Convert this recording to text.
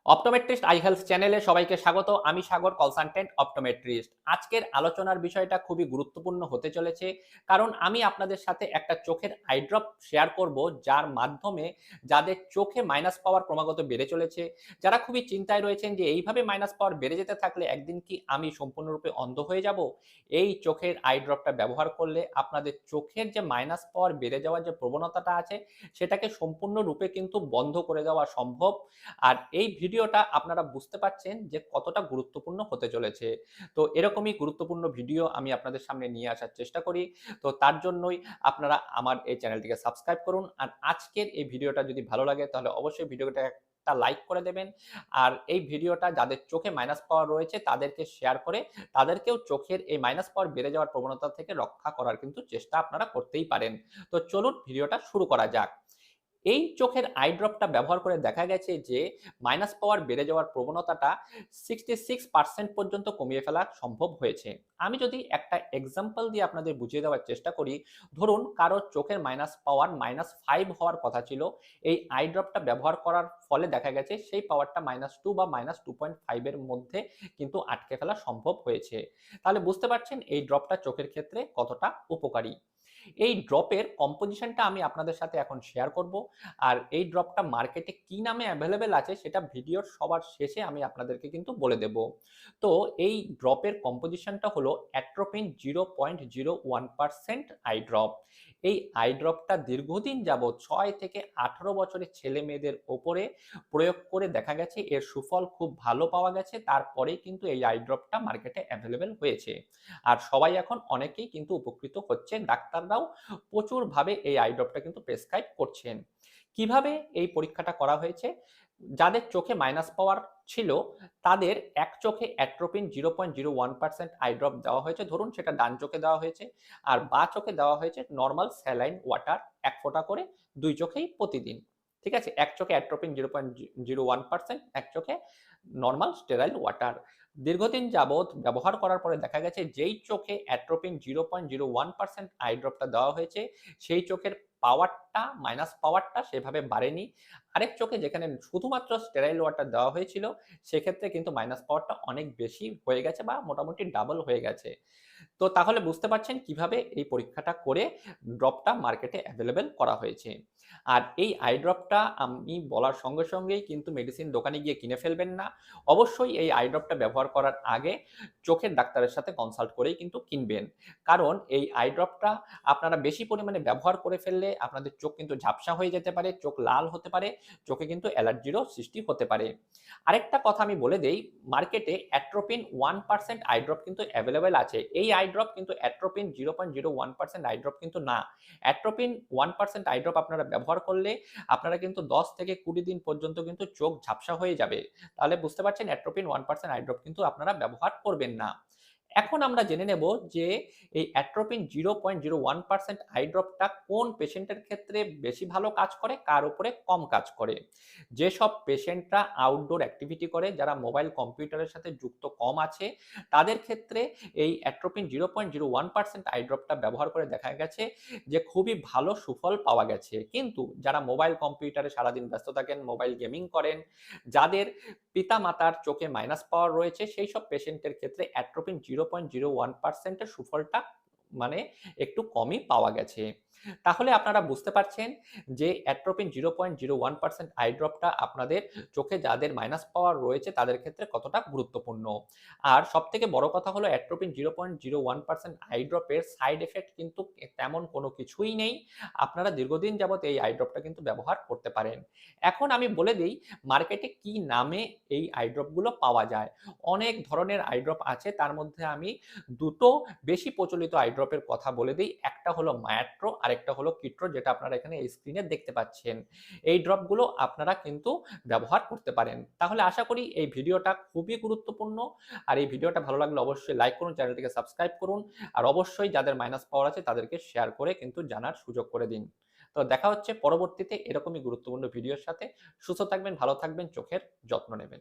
Optometrist I health চ্যানেলে সবাইকে স্বাগত। আমি সাগর, কনসালটেন্ট অপটোমেট্রিস্ট। আজকের আলোচনার বিষয়টা খুবই গুরুত্বপূর্ণ হতে চলেছে, কারণ আমি আপনাদের সাথে একটা চোখের আই ড্রপ শেয়ার করব, যার মাধ্যমে যাদের চোখে মাইনাস পাওয়ার ক্রমাগত বেড়ে চলেছে, যারা খুবই চিন্তায় রয়েছেন যে এইভাবে মাইনাস পাওয়ার বেড়ে যেতে থাকলে একদিন কি আমি সম্পূর্ণরূপে অন্ধ হয়ে যাব, এই চোখের আই ড্রপটা ব্যবহার করলে আপনাদের চোখের যে মাইনাস পাওয়ার বেড়ে যাওয়ার যে প্রবণতাটা আছে সেটাকে সম্পূর্ণরূপে কিন্তু বন্ধ করে দেওয়া সম্ভব। আর এই ভিডিওটা আপনারা বুঝতে পারছেন যে কতটা গুরুত্বপূর্ণ হতে চলেছে। তো এরকমই গুরুত্বপূর্ণ ভিডিও আমি আপনাদের সামনে নিয়ে আসার চেষ্টা করি। তো তার জন্যই আপনারা আমার এই চ্যানেলটিকে সাবস্ক্রাইব করুন। আর আজকের এই ভিডিওটা যদি ভালো লাগে তাহলে অবশ্যই ভিডিওটা একটা লাইক করে দেবেন। আর এই ভিডিওটা যাদের চোখে মাইনাস পাওয়ার রয়েছে তাদেরকে শেয়ার করে তাদেরকেও চোখের এই মাইনাস পাওয়ার বেড়ে যাওয়ার প্রবণতা থেকে রক্ষা করার কিন্তু চেষ্টা আপনারা করতেই পারেন। তো চলুন ভিডিওটা শুরু করা যাক। এই চোখের আই ড্রপটা ব্যবহার করে দেখা গেছে যে মাইনাস পাওয়ার বেড়ে যাওয়ার প্রবণতাটা 66% পর্যন্ত কমিয়ে ফেলা সম্ভব হয়েছে। আমি যদি একটা এক্সাম্পল দিয়ে আপনাদের বুঝিয়ে দেওয়ার চেষ্টা করি, ধরুন কারো চোখের মাইনাস পাওয়ার -5 হওয়ার কথা ছিল, এই আই ড্রপটা ব্যবহার করার ফলে দেখা গেছে সেই পাওয়ারটা -2 বা -2.5 এর মধ্যে কিন্তু আটকে ফেলা সম্ভব হয়েছে। তাহলে বুঝতে পারছেন এই ড্রপটা চোখের ক্ষেত্রে কতটা উপকারী। এই ড্রপের কম্পোজিশনটা আমি আপনাদের সাথে এখন শেয়ার করব। আর এই ড্রপটা মার্কেটে কি নামে অ্যাভেলেবেল আছে সেটা ভিডিওর সবার শেষে আমি আপনাদেরকে কিন্তু বলে দেব। তো এই ড্রপের কম্পোজিশনটা হলো অ্যাট্রোপিন 0.01% আই ড্রপ। এই আই ড্রপটা দীর্ঘদিন যাবৎ 6 থেকে 18 বছরের ছেলে মেয়েদের ওপরে প্রয়োগ করে দেখা গেছে এর সুফল খুব ভালো পাওয়া গেছে। তারপরেই কিন্তু এই আই ড্রপটা মার্কেটে অ্যাভেলেবেল হয়েছে। আর সবাই এখন অনেকেই কিন্তু উপকৃত হচ্ছেন। ডাক্তাররাও প্রচুরভাবে এই আই ড্রপটা কিন্তু প্রেসক্রাইব করছেন। কিভাবে এই পরীক্ষাটা করা হয়েছে? যাদের চোখে মাইনাস পাওয়ার ছিল তাদের এক চোখে অ্যাট্রোপিন 0.01% আই ড্রপ দেওয়া হয়েছে। ধরুন সেটা ডান চোখে দেওয়া হয়েছে। আর বাঁ চোখে দেওয়া হয়েছে নরমাল স্যালাইন ওয়াটার ১ ফোঁটা করে ২ চোখেই প্রতিদিন। ঠিক আছে? এক চোখে অ্যাট্রোপিন 0.01%, এক চোখে নরমাল স্টেরাইল ওয়াটার। দীর্ঘদিন যাবৎ ব্যবহার করার পরে দেখা গেছে যেই চোখে অ্যাট্রোপিন 0.01% আই ড্রপটা দেওয়া হয়েছে সেই চোখের পাওয়ারটা, মাইনাস পাওয়ারটা সেভাবে বাড়েনি। আরেক চোখে যেখানে শুধুমাত্র স্টেরাইল ওয়াটার দেওয়া হয়েছিল সেক্ষেত্রে কিন্তু মাইনাস পাওয়ারটা অনেক বেশি হয়ে গেছে বা মোটামুটি ডাবল হয়ে গেছে। তো তাহলে বুঝতে পারছেন কিভাবে এই পরীক্ষাটা করে ড্রপটা মার্কেটে অ্যাভেলেবেল করা হয়েছে। আর এই আই ড্রপটা আমি বলার সঙ্গে সঙ্গেই কিন্তু মেডিসিন দোকানে গিয়ে কিনে ফেলবেন না। অবশ্যই এই আই ড্রপটা ব্যবহার করার আগে চোখের ডাক্তারের সাথে কনসাল্ট করেই কিন্তু কিনবেন। কারণ এই আই ড্রপটা আপনারা বেশি পরিমাণে ব্যবহার করে ফেললে আপনাদের চোখ কিন্তু ঝাপসা হয়ে যেতে পারে, চোখ লাল হতে পারে, চোখে কিন্তু অ্যালার্জিরও সৃষ্টি হতে পারে। আরেকটা কথা আমি বলে দেই, মার্কেটে অ্যাট্রোপিন 1% আই ড্রপ কিন্তু অ্যাভেলেবেল আছে। এই আই ড্রপ কিন্তু অ্যাট্রোপিন 0.01% আই ড্রপ কিন্তু না। অ্যাট্রোপিন 1% আই ড্রপ আপনারা ব্যবহার করলে আপনারা কিন্তু 10 থেকে 20 দিন পর্যন্ত কিন্তু চোখ ঝাপসা হয়ে যাবে। তাহলে বুঝতে পারছেন অ্যাট্রোপিন 1% আই ড্রপ কিন্তু আপনারা ব্যবহার করবেন না। এখন আমরা জেনে নেব যে এই অ্যাট্রোপিন 0.01% আই ড্রপটা কোন পেশেন্টের ক্ষেত্রে বেশি ভালো কাজ করে, কার উপরে কম কাজ করে। যেসব পেশেন্টরা আউটডোর অ্যাক্টিভিটি করে, যারা মোবাইল কম্পিউটারের সাথে যুক্ত কম আছে, তাদের ক্ষেত্রে এই অ্যাট্রোপিন 0.01% আই ড্রপটা ব্যবহার করে দেখা গেছে যে খুবই ভালো সুফল পাওয়া গেছে। কিন্তু যারা মোবাইল কম্পিউটারে সারাদিন ব্যস্ত থাকেন, মোবাইল গেমিং করেন, যাদের পিতামাতার চোখে মাইনাস পাওয়ার রয়েছে সেই সব পেশেন্টের ক্ষেত্রে অ্যাট্রোপিন 0.01% এর সুফলটা মানে একটু কমই পাওয়া গেছে। তাহলে আপনারা বুঝতে পারছেন যে অ্যাট্রোপিন 0.01% আই ড্রপটা আপনাদের চোখে যাদের মাইনাস পাওয়ার রয়েছে তাদের ক্ষেত্রে কতটা গুরুত্বপূর্ণ। আর সবথেকে বড় কথা হলো অ্যাট্রোপিন 0.01% আই ড্রপের সাইড ইফেক্ট কিন্তু তেমন কোনো কিছুই নেই। আপনারা দীর্ঘদিন যাবত এই আই ড্রপটা কিন্তু ব্যবহার করতে পারেন। এখন আমি বলে দেই মার্কেটে কি নামে এই আই ড্রপগুলো পাওয়া যায়। অনেক ধরনের আই ড্রপ আছে, তার মধ্যে আমি দুটো বেশি প্রচলিত আই ড্রপের কথা বলে দিই। একটা হলো মায়াট্রো, আরেকটা হলো কিট্রো, যেটা আপনারা এখানে এই স্ক্রিনে দেখতে পাচ্ছেন। এই ড্রপগুলো আপনারা কিন্তু ব্যবহার করতে পারেন। তাহলে আশা করি এই ভিডিওটা খুবই গুরুত্বপূর্ণ। আর এই ভিডিওটা ভালো লাগলে অবশ্যই লাইক করুন, চ্যানেলটিকে সাবস্ক্রাইব করুন। আর অবশ্যই যাদের মাইনাস পাওয়ার আছে তাদেরকে শেয়ার করে কিন্তু জানার সুযোগ করে দিন। তো দেখা হচ্ছে পরবর্তীতে এরকমই গুরুত্বপূর্ণ ভিডিওর সাথে। সুস্থ থাকবেন, ভালো থাকবেন, চোখের যত্ন নেবেন।